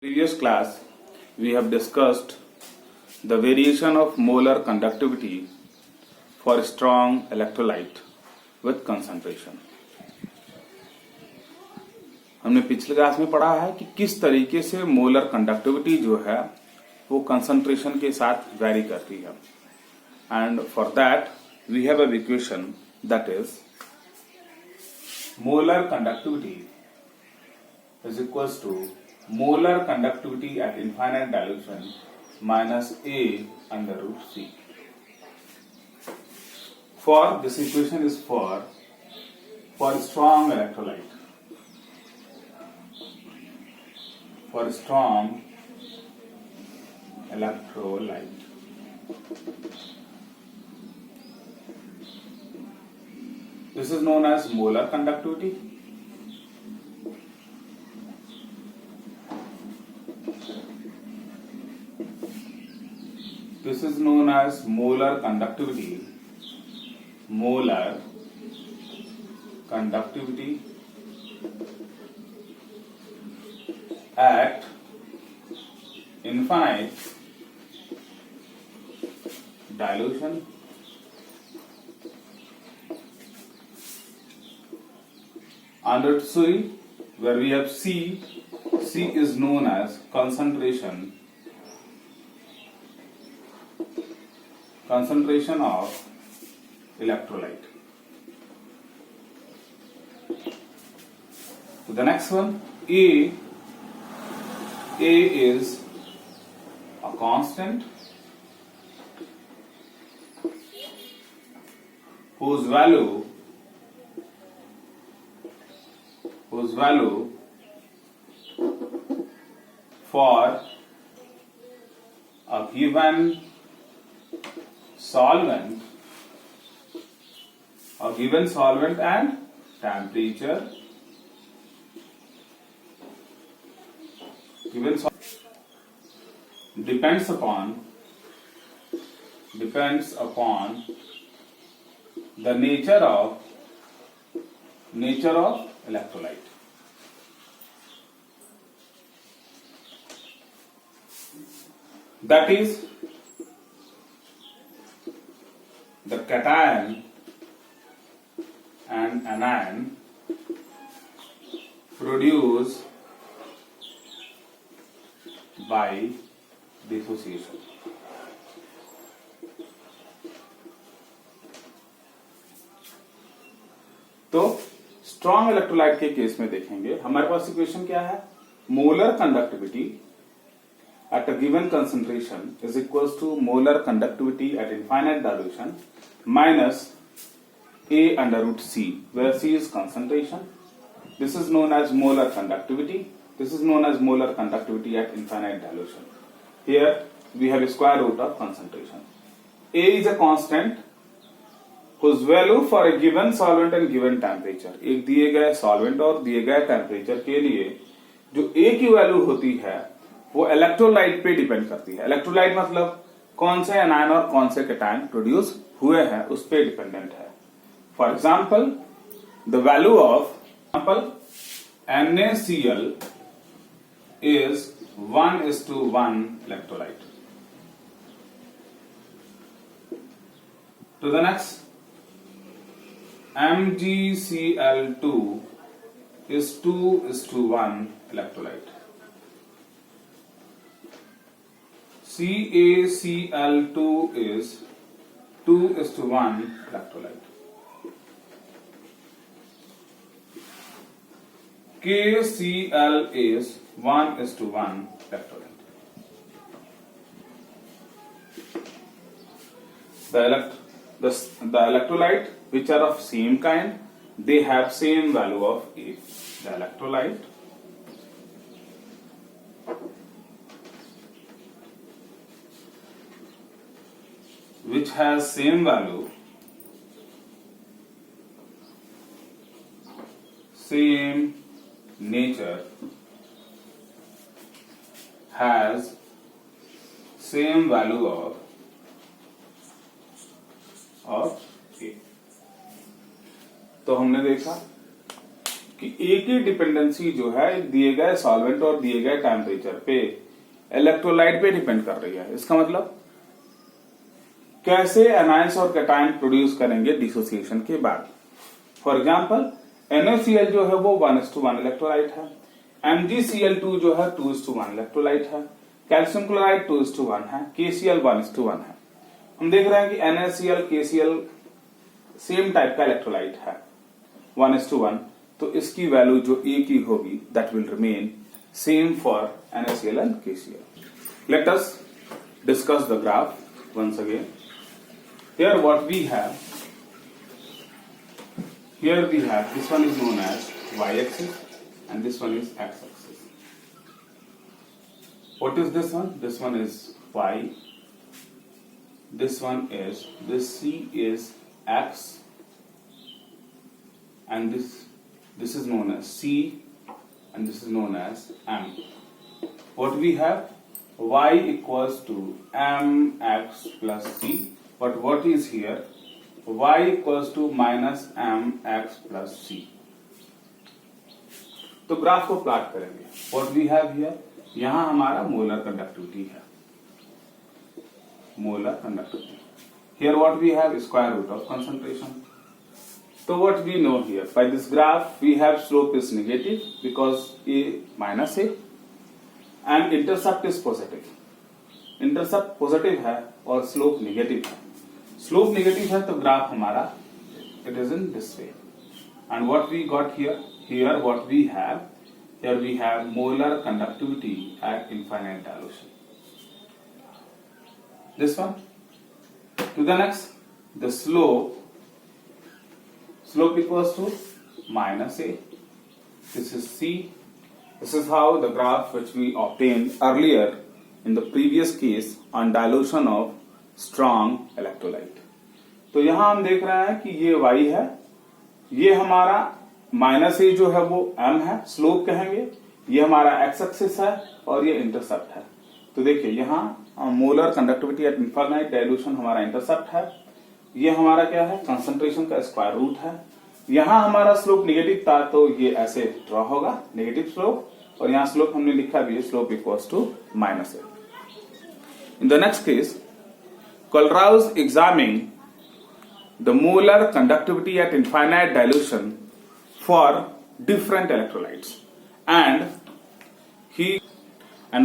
Previous class we have discussed the variation of molar conductivity for strong electrolyte with concentration. हमने पिछले class में पढ़ा है कि किस तरीके से मोलर कंडक्टिविटी जो है वो कंसंट्रेशन के साथ वैरी करती है, and for that we have a equation that is molar conductivity is equals to molar conductivity at infinite dilution minus A under root C. For this equation is for strong electrolyte. For strong electrolyte. This is known as molar conductivity. This is known as molar conductivity. Molar conductivity at infinite dilution under C, where we have C. C is known as concentration of electrolyte. So the next one, A is a constant whose value for a given solvent and temperature depends upon the nature of electrolyte. That is, the cation and anion produced by dissociation. तो strong electrolyte के case में देखेंगे, हमारे पास equation क्या है? Molar conductivity at a given concentration is equals to molar conductivity at infinite dilution minus A under root C, where C is concentration. This is known as molar conductivity. This is known as molar conductivity at infinite dilution. Here we have a square root of concentration. A is a constant whose value for a given solvent and given temperature. एक दिए गए solvent और दिए गए temperature के लिए जो A की वैल्यू होती है वो इलेक्ट्रोलाइट पे डिपेंड करती है. इलेक्ट्रोलाइट मतलब कौन से एनायन और कौन से कैटायन प्रोड्यूस हुए हैं उस पे डिपेंडेंट है. For example, the value of NaCl is 1:1 electrolyte. To the next, MgCl2 is 2:1 electrolyte. CaCl2 is 2:1 electrolyte. KCl is 1:1 electrolyte. The electrolyte which are of same kind, they have same value of A. The electrolyte which has same value, same nature, has same value of A. तो हमने देखा कि एक ही dependency जो है दिए गए solvent और दिए गए टेम्परेचर पे इलेक्ट्रोलाइट पे डिपेंड कर रही है। इसका मतलब कैसे एनायंस और कैटायन प्रोड्यूस करेंगे डिसोसिएशन के बाद। फॉर एग्जाम्पल NaCl जो है वो 1:1 इलेक्ट्रोलाइट है, MgCl2 जो है 2:1 इलेक्ट्रोलाइट है, कैल्शियम क्लोराइड 2:1 है, KCl 1:1 है। हम देख रहे हैं कि NaCl KCl सेम टाइप का इलेक्ट्रोलाइट है 1:1, तो इसकी वैल्यू जो A की होगी that will remain same for NaCl and KCl। Let us discuss the graph once again. Here what we have, here we have, this one is known as y-axis and this one is x-axis. What is this one? This one is y, this one is, this C is x and this is known as C and this is known as M. What we have? Y equals to mx plus C. But what is here? Y equals to minus mx plus C. तो graph को plot करेंगे। What we have here? यहां हमारा molar conductivity है, molar conductivity. Here what we have? Square root of concentration. So what we know here? By this graph we have slope is negative because A minus A and intercept is positive. Intercept positive है और slope negative है। Slope negative है तो graph हमारा it is in this way. And what we got here what we have, here we have molar conductivity at infinite dilution. This one to the next, the slope equals to minus A. This is C. This is how the graph which we obtained earlier in the previous case on dilution of strong electrolyte. तो यहां हम देख रहे हैं कि ये y है, ये हमारा माइनस ए जो है वो m है, स्लोप कहेंगे, ये हमारा x एक्सिस है और ये इंटरसेप्ट है। तो देखिए यहाँ molar conductivity at infinite dilution हमारा इंटरसेप्ट है, ये हमारा क्या है कंसंट्रेशन का स्क्वायर रूट है। यहाँ हमारा स्लोप नेगेटिव था तो ये ऐसे ड्रॉ होगा नेगेटिव स्लोप, और यहाँ स्लोप हमने लिखा भी है slope equals to minus A. In the next case, Kohlrausch examined the molar conductivity at infinite dilution for different electrolytes and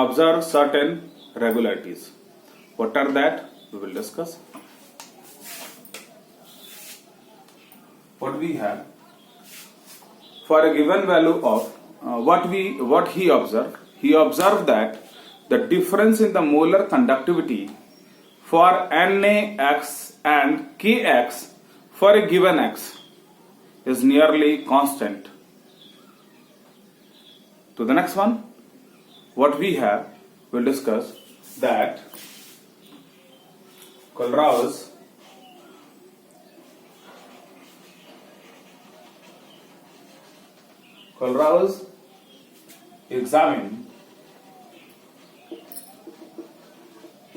observed certain regularities. What are that? We will discuss. What we have for a given value of what he observed that the difference in the molar conductivity for NaX and Kx for a given X is nearly constant. To the next one, what we have, we'll discuss that Kohlrausch examined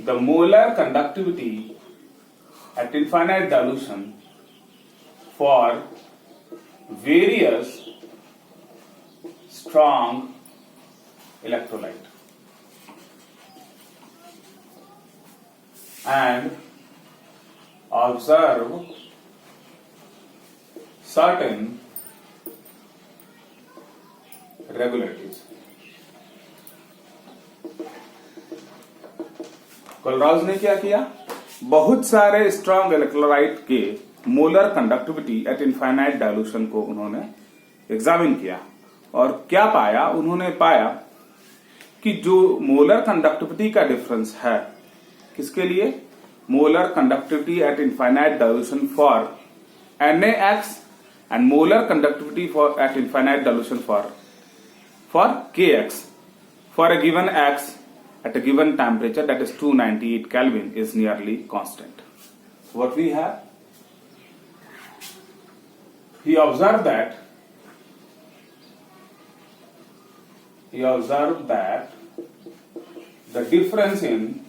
the molar conductivity at infinite dilution for various strong electrolyte and observe certain regularities. कोलराउज ने क्या किया, बहुत सारे strong electrolyte के molar conductivity at infinite dilution को उन्होंने examine किया और क्या पाया, उन्होंने पाया कि जो मोलर कंडक्टिविटी का डिफरेंस है किसके लिए, molar conductivity at infinite dilution for NaX and molar conductivity for at infinite dilution for Kx for a given X at a given temperature, that is 298 Kelvin, is nearly constant. What we have, he observed that the difference in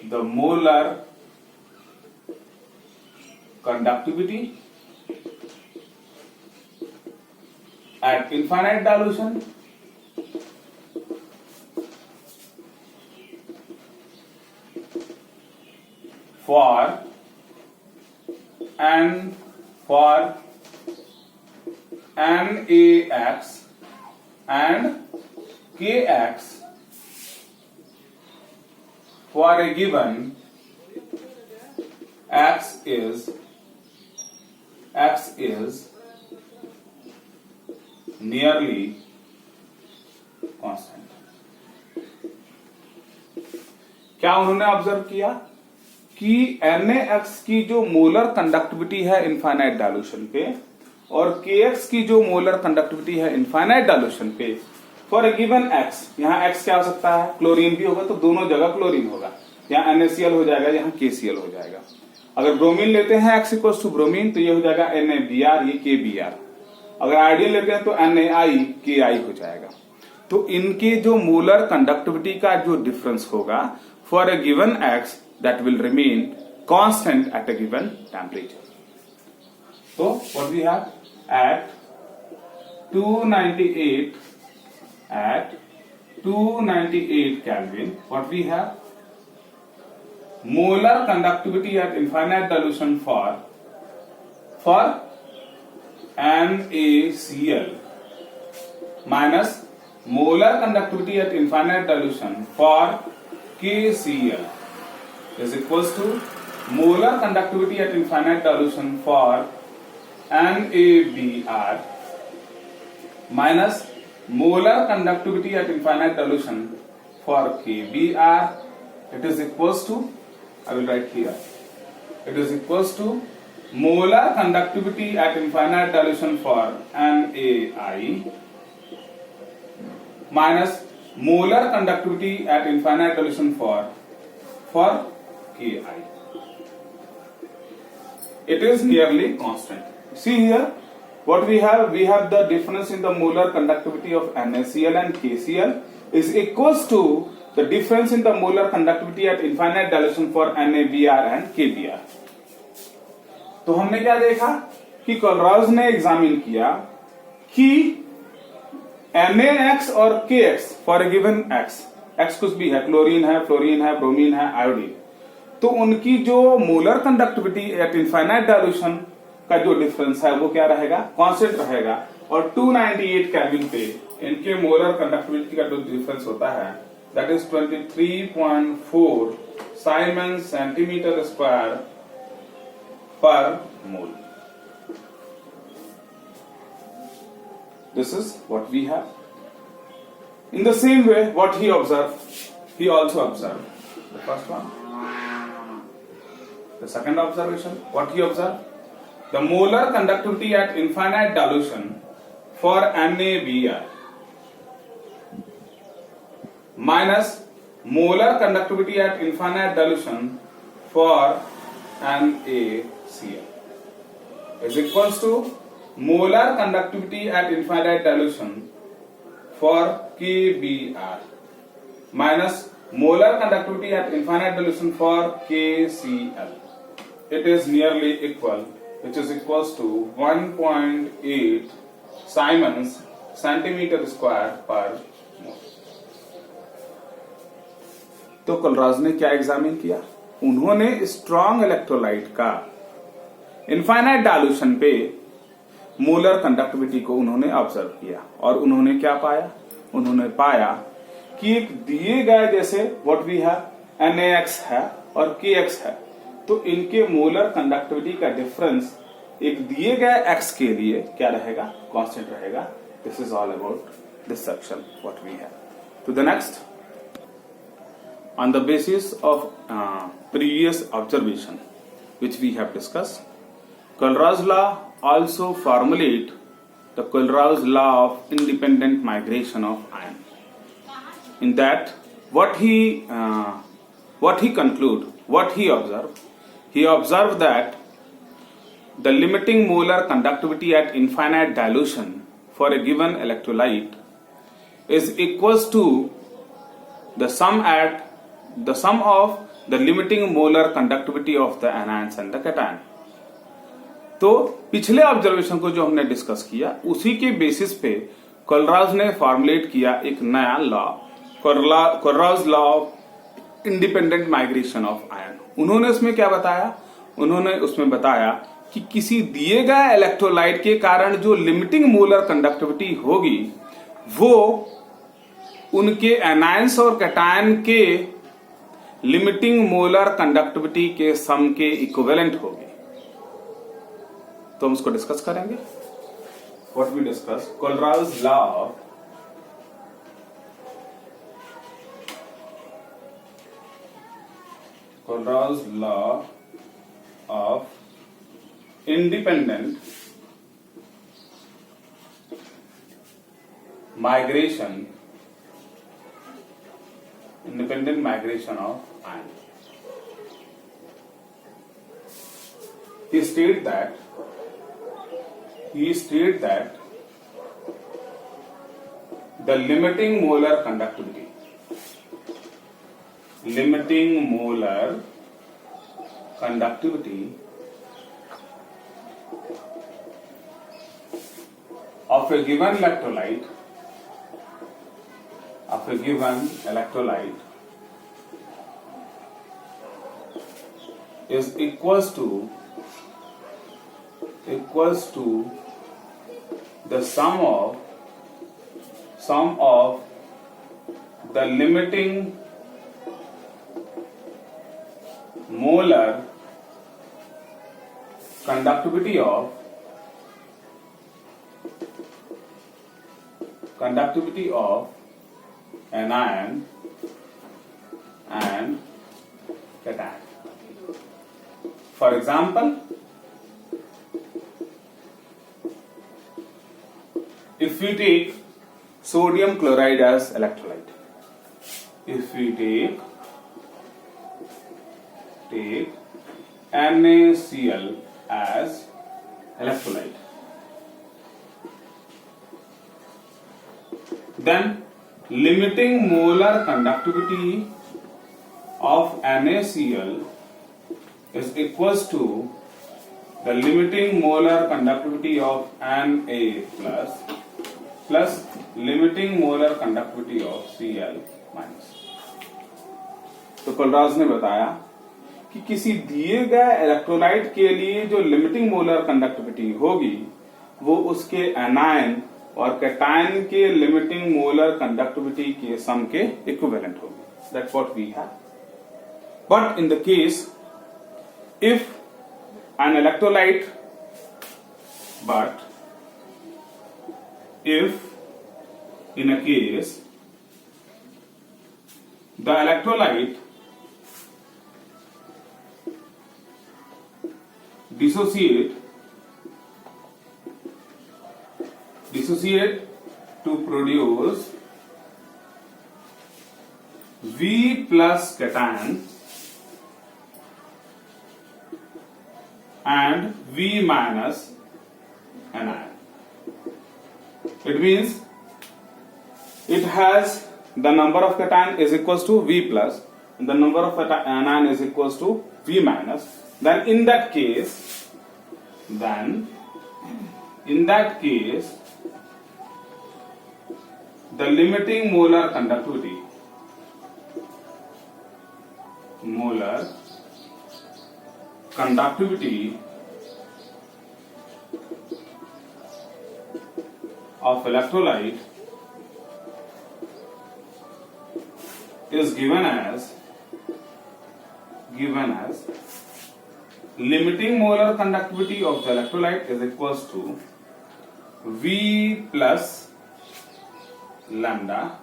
the molar conductivity at infinite dilution for NaX and Kx for a given x is nearly constant. क्या उन्होंने observe किया कि NaX की जो molar conductivity है infinite dilution पे और Kx की जो मोलर कंडक्टिविटी है इनफाइनाइट डाइल्यूशन पे फॉर ए गिवन x, यहाँ x क्या हो सकता है, क्लोरीन भी होगा तो दोनों जगह क्लोरीन होगा, यहाँ NaCl हो जाएगा, यहाँ KCl हो जाएगा। अगर ब्रोमीन लेते हैं x इक्वल्स टू ब्रोमीन तो ये हो जाएगा NaBr, ये KBr। अगर आयोडीन लेते हैं तो NaIKI हो जाएगा। तो इनके जो मोलर कंडक्टिविटी का जो डिफरेंस होगा for a given x that will remain constant at a given temperature. So what we have at 298 Kelvin, what we have molar conductivity at infinite dilution for NaCl minus molar conductivity at infinite dilution for KCl is equals to molar conductivity at infinite dilution for NaBr minus molar conductivity at infinite dilution for KBr. It is equals to, I will write here, it is equals to molar conductivity at infinite dilution for NaI minus molar conductivity at infinite dilution for Ki. It is nearly constant. See here, what we have the difference in the molar conductivity of NaCl and KCl is equals to the difference in the molar conductivity at infinite dilution for NaBr and KBr. तो हमने क्या देखा कि कोलरॉज ने examine किया कि NaX और Kx for a given x कुछ भी है, क्लोरीन है, फ्लोरीन है, ब्रोमीन है, आयोडीन, तो उनकी जो molar conductivity at infinite dilution का जो डिफरेंस है वो क्या रहेगा, कांस्टेंट रहेगा। और 298 केल्विन पे इनके मोलर कंडक्टिविटी का जो डिफरेंस होता है that is 23.4 Simon centimetre square पर मोल। This is what we have. In the same way, what he observed, he also observed. The first one. The second observation, what he observed? The molar conductivity at infinite dilution for NaBr minus molar conductivity at infinite dilution for NaCl is equals to molar conductivity at infinite dilution for KBr minus molar conductivity at infinite dilution for KCl. It is nearly equal, which is equals to 1.8 Siemens centimeter square per mole. तो कोलरॉज ने क्या examine किया, उन्होंने strong electrolyte का infinite dilution पे molar conductivity को उन्होंने observe किया और उन्होंने क्या पाया, उन्होंने पाया कि एक दिए गए जैसे व्हाट वी हैव NaX है और Kx है, तो इनके मोलर कंडक्टिविटी का डिफरेंस एक दिए गए x के लिए क्या रहेगा, कांस्टेंट रहेगा। This is all about this section what we have. To the next, on the basis of previous observation which we have discussed, Kohlrausch law also formulate the Kohlrausch law of independent migration of ion. In that, what he observed? He observed that the limiting molar conductivity at infinite dilution for a given electrolyte is equals to the sum of the limiting molar conductivity of the anions and the cation. तो पिछले observation को जो हमने discuss किया उसी के basis पे कोलराज ने फॉर्मुलेट किया एक नया law, Kohlrausch law of independent migration of ion. उन्होंने उसमें क्या बताया? उन्होंने उसमें बताया कि किसी दिए गए इलेक्ट्रोलाइट के कारण जो लिमिटिंग मोलर कंडक्टिविटी होगी वो उनके एनायंस और कैटायन के लिमिटिंग मोलर कंडक्टिविटी के सम के इक्विवेलेंट होगी। तो हम उसको डिस्कस करेंगे। What we discuss, Kohlrausch law of independent migration of ion. He stated that the limiting molar conductivity of a given electrolyte is equals to the sum of the limiting molar conductivity of anion and cation. For example, if we take sodium chloride as electrolyte, take NaCl as electrolyte, then limiting molar conductivity of NaCl is equals to the limiting molar conductivity of Na plus limiting molar conductivity of Cl minus। तो कोलराज ने बताया कि किसी दिए गए electrolyte के लिए जो लिमिटिंग मोलर कंडक्टिविटी होगी वो उसके एनायन और कैटायन के लिमिटिंग मोलर कंडक्टिविटी के सम के इक्विवेलेंट होगी। That's what we have. But in the case if an electrolyte if in a case the electrolyte dissociate to produce V plus cation and V minus anion. It means it has the number of cation is equals to V plus and the number of anion is equals to V minus. Then in that case the limiting molar conductivity of electrolyte is given as limiting molar conductivity of the electrolyte is equals to V plus lambda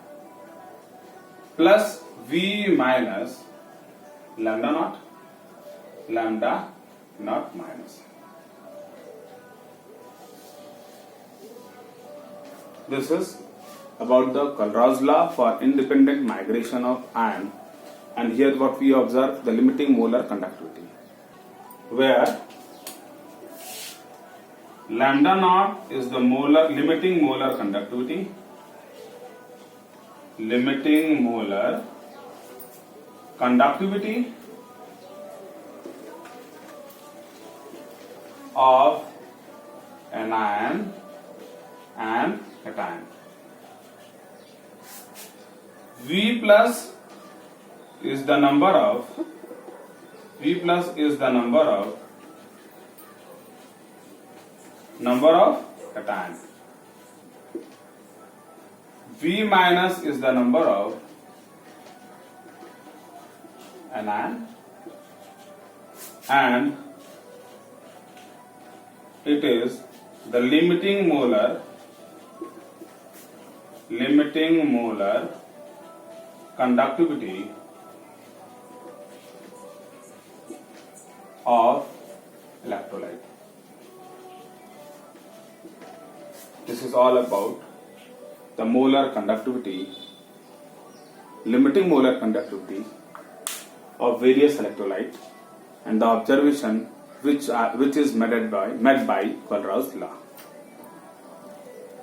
plus V minus lambda naught minus. This is about the Kohlrausch law for independent migration of ion, and here what we observe, the limiting molar conductivity, where lambda naught is the limiting molar conductivity, of anion and cation. V plus is the number of cation. V minus is the number of anion, and it is the limiting molar conductivity of electrolyte. This is all about the molar conductivity, limiting molar conductivity of various electrolytes, and the observation which is made by Colruy's law.